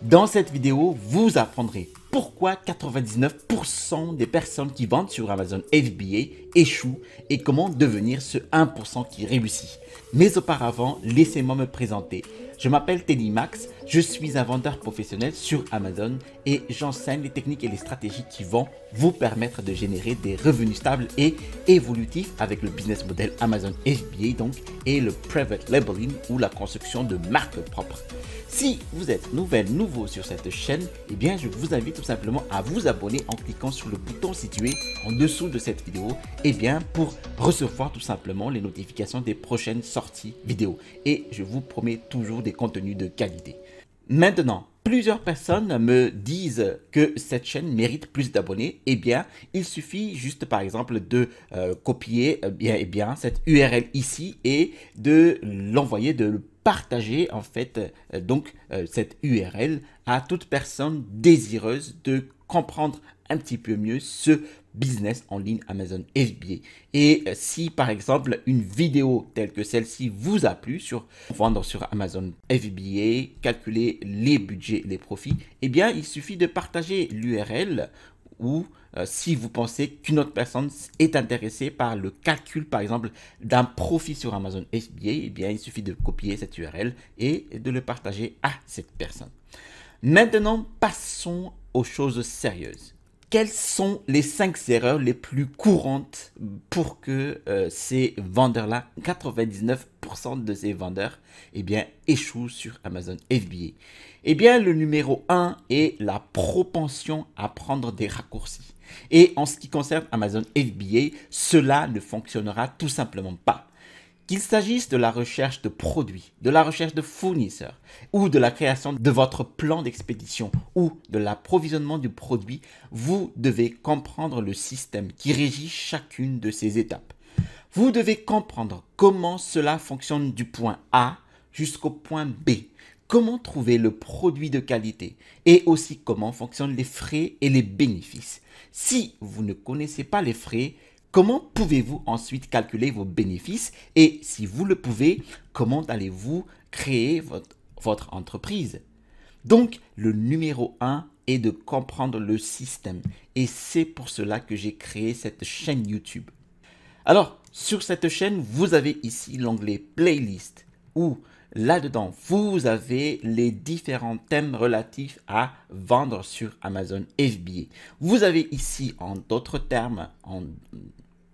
Dans cette vidéo, vous apprendrez pourquoi 99% des personnes qui vendent sur Amazon FBA échouent et comment devenir ce 1% qui réussit. Mais auparavant, laissez-moi me présenter. Je m'appelle Teddy Max, je suis un vendeur professionnel sur Amazon et j'enseigne les techniques et les stratégies qui vont vous permettre de générer des revenus stables et évolutifs avec le business model Amazon FBA donc et le private labeling ou la construction de marques propres. Si vous êtes nouveau sur cette chaîne, eh bien je vous invite tout simplement à vous abonner en cliquant sur le bouton situé en dessous de cette vidéo pour recevoir tout simplement les notifications des prochaines sorties vidéo. Et je vous promets toujours des contenus de qualité. Maintenant, plusieurs personnes me disent que cette chaîne mérite plus d'abonnés. Eh bien, il suffit juste par exemple de copier cette URL ici et de l'envoyer, de le partager en fait cette URL à toute personne désireuse de comprendre un petit peu mieux ce business en ligne Amazon FBA. Et si par exemple une vidéo telle que celle-ci vous a plu sur vendre sur Amazon FBA, calculer les budgets, les profits, eh bien il suffit de partager l'URL ou si vous pensez qu'une autre personne est intéressée par le calcul, par exemple, d'un profit sur Amazon FBA, eh bien, il suffit de copier cette URL et de le partager à cette personne. Maintenant, passons aux choses sérieuses. Quelles sont les 5 erreurs les plus courantes pour que ces vendeurs-là, 99% de ces vendeurs, eh bien, échouent sur Amazon FBA? Eh bien, le numéro 1 est la propension à prendre des raccourcis. Et en ce qui concerne Amazon FBA, cela ne fonctionnera tout simplement pas. Qu'il s'agisse de la recherche de produits, de la recherche de fournisseurs ou de la création de votre plan d'expédition ou de l'approvisionnement du produit, vous devez comprendre le système qui régit chacune de ces étapes. Vous devez comprendre comment cela fonctionne du point A jusqu'au point B. Comment trouver le produit de qualité et aussi comment fonctionnent les frais et les bénéfices. Si vous ne connaissez pas les frais, comment pouvez-vous ensuite calculer vos bénéfices et si vous le pouvez, comment allez-vous créer votre entreprise? Donc, le numéro 1 est de comprendre le système et c'est pour cela que j'ai créé cette chaîne YouTube. Alors, sur cette chaîne, vous avez ici l'onglet Playlist où là-dedans, vous avez les différents thèmes relatifs à vendre sur Amazon FBA. Vous avez ici, en d'autres termes,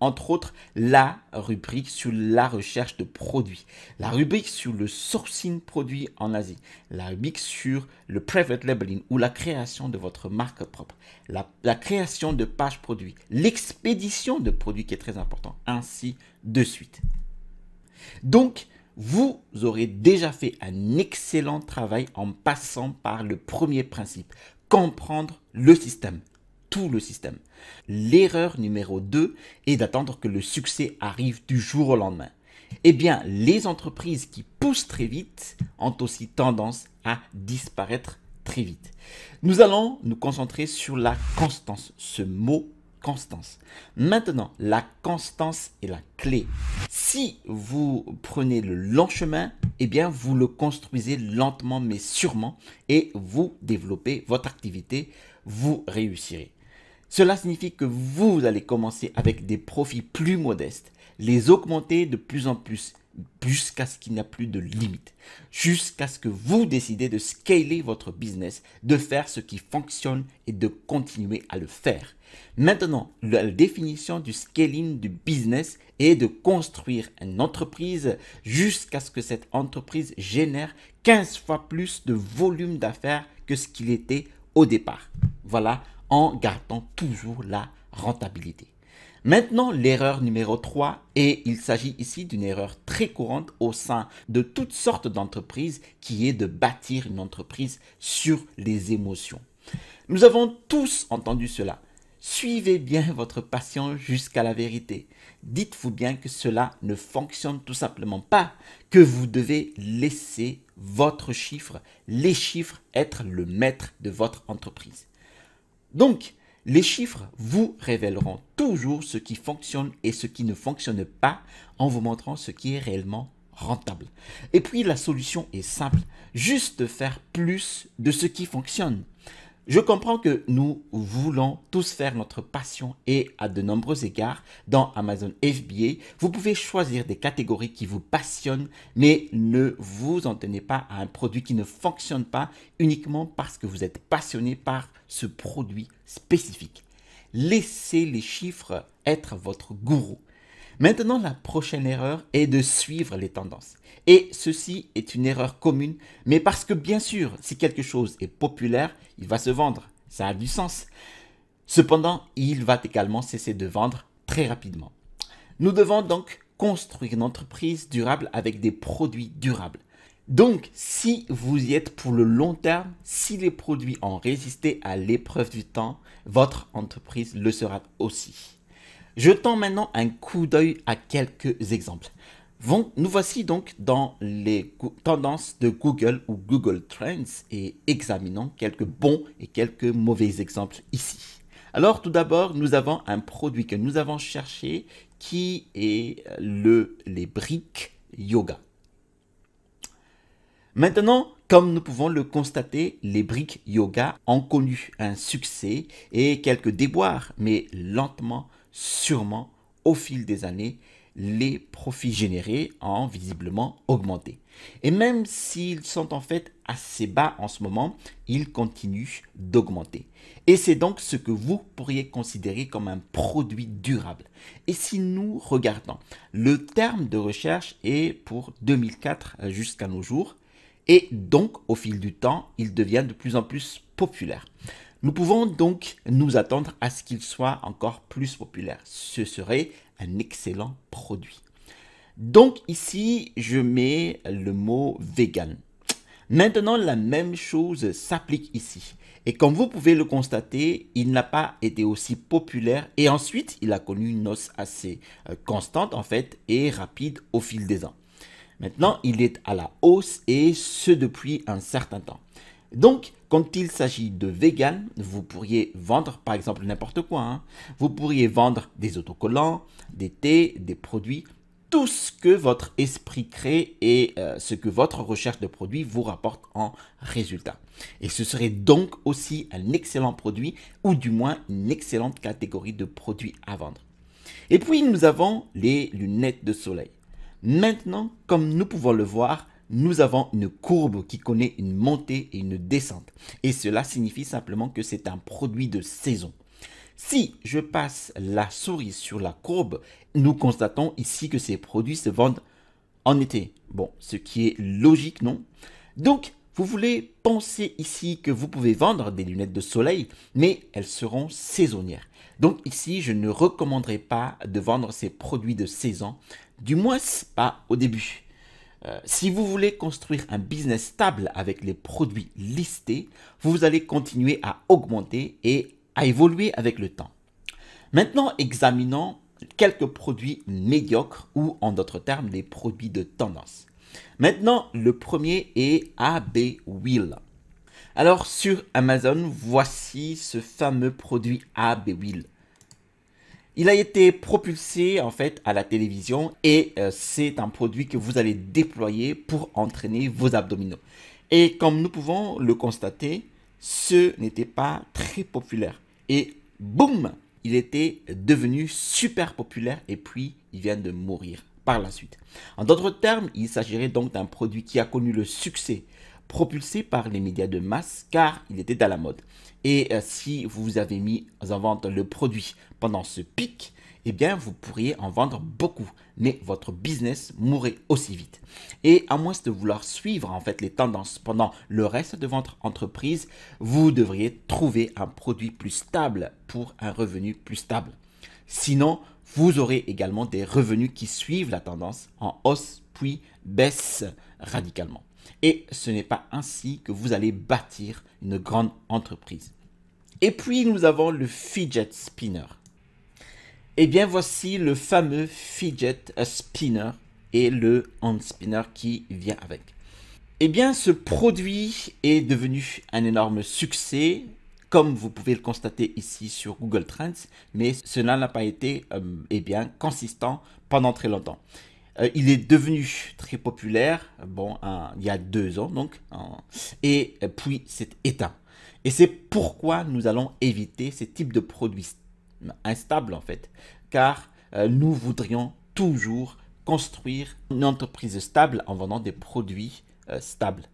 entre autres, la rubrique sur la recherche de produits, la rubrique sur le sourcing produit en Asie, la rubrique sur le private labeling ou la création de votre marque propre, la création de pages produits, l'expédition de produits qui est très important, ainsi de suite. Donc, vous aurez déjà fait un excellent travail en passant par le premier principe, comprendre le système. Tout le système. L'erreur numéro 2 est d'attendre que le succès arrive du jour au lendemain. Eh bien, les entreprises qui poussent très vite ont aussi tendance à disparaître très vite. Nous allons nous concentrer sur la constance, ce mot constance. Maintenant, la constance est la clé. Si vous prenez le long chemin, eh bien, vous le construisez lentement mais sûrement et vous développez votre activité, vous réussirez. Cela signifie que vous allez commencer avec des profits plus modestes, les augmenter de plus en plus, jusqu'à ce qu'il n'y a plus de limite, jusqu'à ce que vous décidez de scaler votre business, de faire ce qui fonctionne et de continuer à le faire. Maintenant, la définition du scaling du business est de construire une entreprise jusqu'à ce que cette entreprise génère 15 fois plus de volume d'affaires que ce qu'il était au départ. Voilà, en gardant toujours la rentabilité. Maintenant, l'erreur numéro 3, et il s'agit ici d'une erreur très courante au sein de toutes sortes d'entreprises, qui est de bâtir une entreprise sur les émotions. Nous avons tous entendu cela. Suivez bien votre passion jusqu'à la vérité. Dites-vous bien que cela ne fonctionne tout simplement pas, que vous devez laisser votre chiffre, les chiffres être le maître de votre entreprise. Donc, les chiffres vous révéleront toujours ce qui fonctionne et ce qui ne fonctionne pas en vous montrant ce qui est réellement rentable. Et puis la solution est simple, juste faire plus de ce qui fonctionne. Je comprends que nous voulons tous faire notre passion et à de nombreux égards, dans Amazon FBA, vous pouvez choisir des catégories qui vous passionnent, mais ne vous en tenez pas à un produit qui ne fonctionne pas uniquement parce que vous êtes passionné par ce produit spécifique. Laissez les chiffres être votre gourou. Maintenant, la prochaine erreur est de suivre les tendances. Et ceci est une erreur commune, mais parce que bien sûr, si quelque chose est populaire, il va se vendre. Ça a du sens. Cependant, il va également cesser de vendre très rapidement. Nous devons donc construire une entreprise durable avec des produits durables. Donc, si vous y êtes pour le long terme, si les produits ont résisté à l'épreuve du temps, votre entreprise le sera aussi. Jetons maintenant un coup d'œil à quelques exemples. Nous voici donc dans les tendances de Google ou Google Trends et examinons quelques bons et quelques mauvais exemples ici. Alors tout d'abord, nous avons un produit que nous avons cherché qui est les briques yoga. Maintenant, comme nous pouvons le constater, les briques yoga ont connu un succès et quelques déboires, mais lentement, sûrement, au fil des années, les profits générés ont visiblement augmenté. Et même s'ils sont en fait assez bas en ce moment, ils continuent d'augmenter. Et c'est donc ce que vous pourriez considérer comme un produit durable. Et si nous regardons, le terme de recherche est pour 2004 jusqu'à nos jours. Et donc, au fil du temps, il devient de plus en plus populaire. Nous pouvons donc nous attendre à ce qu'il soit encore plus populaire. Ce serait un excellent produit. Donc ici, je mets le mot vegan. Maintenant, la même chose s'applique ici. Et comme vous pouvez le constater, il n'a pas été aussi populaire et ensuite, il a connu une hausse assez constante en fait et rapide au fil des ans. Maintenant, il est à la hausse et ce depuis un certain temps. Donc, quand il s'agit de vegan, vous pourriez vendre par exemple n'importe quoi. Vous pourriez vendre des autocollants, des thés, des produits, tout ce que votre esprit crée et ce que votre recherche de produits vous rapporte en résultat. Et ce serait donc aussi un excellent produit ou du moins une excellente catégorie de produits à vendre. Et puis, nous avons les lunettes de soleil. Maintenant, comme nous pouvons le voir, nous avons une courbe qui connaît une montée et une descente. Et cela signifie simplement que c'est un produit de saison. Si je passe la souris sur la courbe, nous constatons ici que ces produits se vendent en été. Bon, ce qui est logique, non? Donc, vous voulez penser ici que vous pouvez vendre des lunettes de soleil, mais elles seront saisonnières. Donc ici, je ne recommanderais pas de vendre ces produits de saison, du moins pas au début. Si vous voulez construire un business stable avec les produits listés, vous allez continuer à augmenter et à évoluer avec le temps. Maintenant, examinons quelques produits médiocres ou en d'autres termes, des produits de tendance. Maintenant, le premier est AB Wheel. Alors sur Amazon, voici ce fameux produit AB Wheel. Il a été propulsé en fait à la télévision et c'est un produit que vous allez déployer pour entraîner vos abdominaux. Et comme nous pouvons le constater, ce n'était pas très populaire. Et boum, il était devenu super populaire et puis il vient de mourir par la suite. En d'autres termes, il s'agirait donc d'un produit qui a connu le succès propulsé par les médias de masse car il était à la mode. Et si vous avez mis en vente le produit pendant ce pic, eh bien vous pourriez en vendre beaucoup, mais votre business mourrait aussi vite. Et à moins de vouloir suivre en fait les tendances pendant le reste de votre entreprise, vous devriez trouver un produit plus stable pour un revenu plus stable. Sinon, vous aurez également des revenus qui suivent la tendance en hausse puis baisse radicalement. Et ce n'est pas ainsi que vous allez bâtir une grande entreprise. Et puis, nous avons le fidget spinner. Et bien, voici le fameux fidget spinner et le hand spinner qui vient avec. Eh bien, ce produit est devenu un énorme succès, comme vous pouvez le constater ici sur Google Trends, mais cela n'a pas été consistant pendant très longtemps. Il est devenu très populaire, il y a 2 ans donc, et puis c'est éteint. Et c'est pourquoi nous allons éviter ces types de produits instables en fait, car nous voudrions toujours construire une entreprise stable en vendant des produits stables.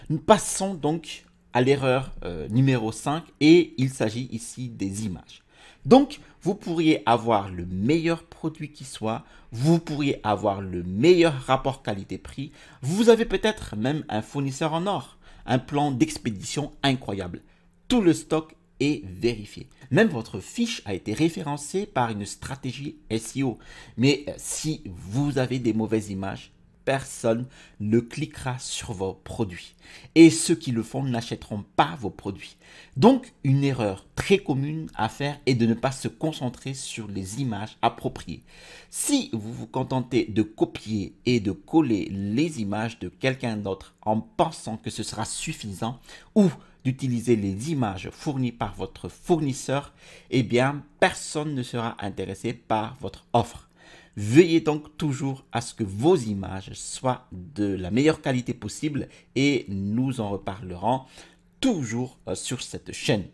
Nous passons donc à l'erreur numéro 5 et il s'agit ici des images. Donc, vous pourriez avoir le meilleur produit qui soit, vous pourriez avoir le meilleur rapport qualité-prix, vous avez peut-être même un fournisseur en or, un plan d'expédition incroyable. Tout le stock est vérifié. Même votre fiche a été référencée par une stratégie SEO. Mais si vous avez des mauvaises images, personne ne cliquera sur vos produits. Et ceux qui le font n'achèteront pas vos produits. Donc, une erreur très commune à faire est de ne pas se concentrer sur les images appropriées. Si vous vous contentez de copier et de coller les images de quelqu'un d'autre en pensant que ce sera suffisant ou d'utiliser les images fournies par votre fournisseur, eh bien, personne ne sera intéressé par votre offre. Veuillez donc toujours à ce que vos images soient de la meilleure qualité possible et nous en reparlerons toujours sur cette chaîne.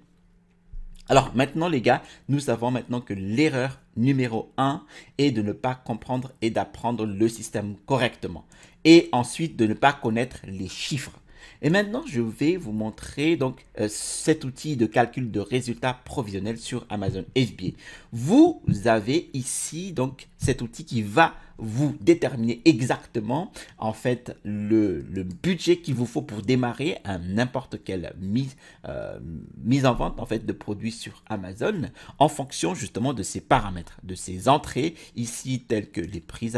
Alors maintenant les gars, nous savons maintenant que l'erreur numéro 1 est de ne pas comprendre et d'apprendre le système correctement. Et ensuite de ne pas connaître les chiffres. Et maintenant, je vais vous montrer donc cet outil de calcul de résultats provisionnels sur Amazon FBA. Vous avez ici donc cet outil qui va vous déterminer exactement en fait le budget qu'il vous faut pour démarrer à n'importe quelle mise en vente en fait de produits sur Amazon en fonction justement de ces paramètres, de ces entrées ici telles que les prix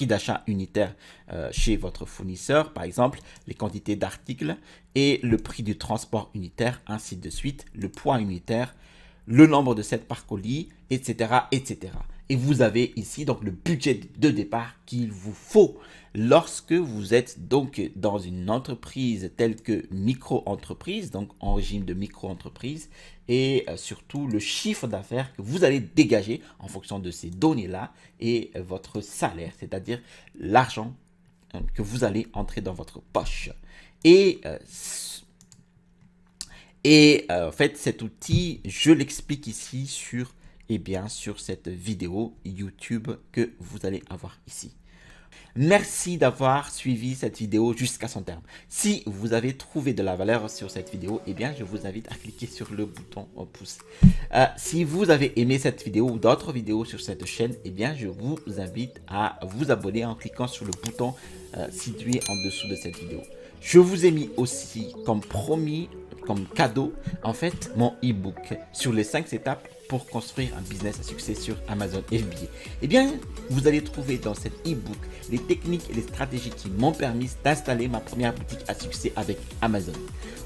d'achat unitaire chez votre fournisseur, par exemple, les quantités d'articles et le prix du transport unitaire, ainsi de suite, le poids unitaire, le nombre de sets par colis, etc., etc. Et vous avez ici donc le budget de départ qu'il vous faut lorsque vous êtes donc dans une entreprise telle que micro-entreprise, donc en régime de micro-entreprise, et surtout le chiffre d'affaires que vous allez dégager en fonction de ces données-là et votre salaire, c'est-à-dire l'argent que vous allez entrer dans votre poche. Et en fait, cet outil, je l'explique ici sur cette vidéo YouTube que vous allez avoir ici. Merci d'avoir suivi cette vidéo jusqu'à son terme. Si vous avez trouvé de la valeur sur cette vidéo, eh bien, je vous invite à cliquer sur le bouton au pouce. Si vous avez aimé cette vidéo ou d'autres vidéos sur cette chaîne, eh bien, je vous invite à vous abonner en cliquant sur le bouton situé en dessous de cette vidéo. Je vous ai mis aussi, comme promis, comme cadeau, en fait, mon e-book sur les 5 étapes pour construire un business à succès sur Amazon FBA. Eh bien, vous allez trouver dans cet e-book les techniques et les stratégies qui m'ont permis d'installer ma première boutique à succès avec Amazon.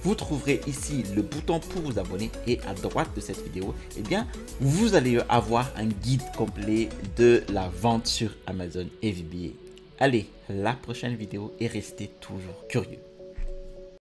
Vous trouverez ici le bouton pour vous abonner et à droite de cette vidéo, eh bien, vous allez avoir un guide complet de la vente sur Amazon FBA. Allez, la prochaine vidéo et restez toujours curieux.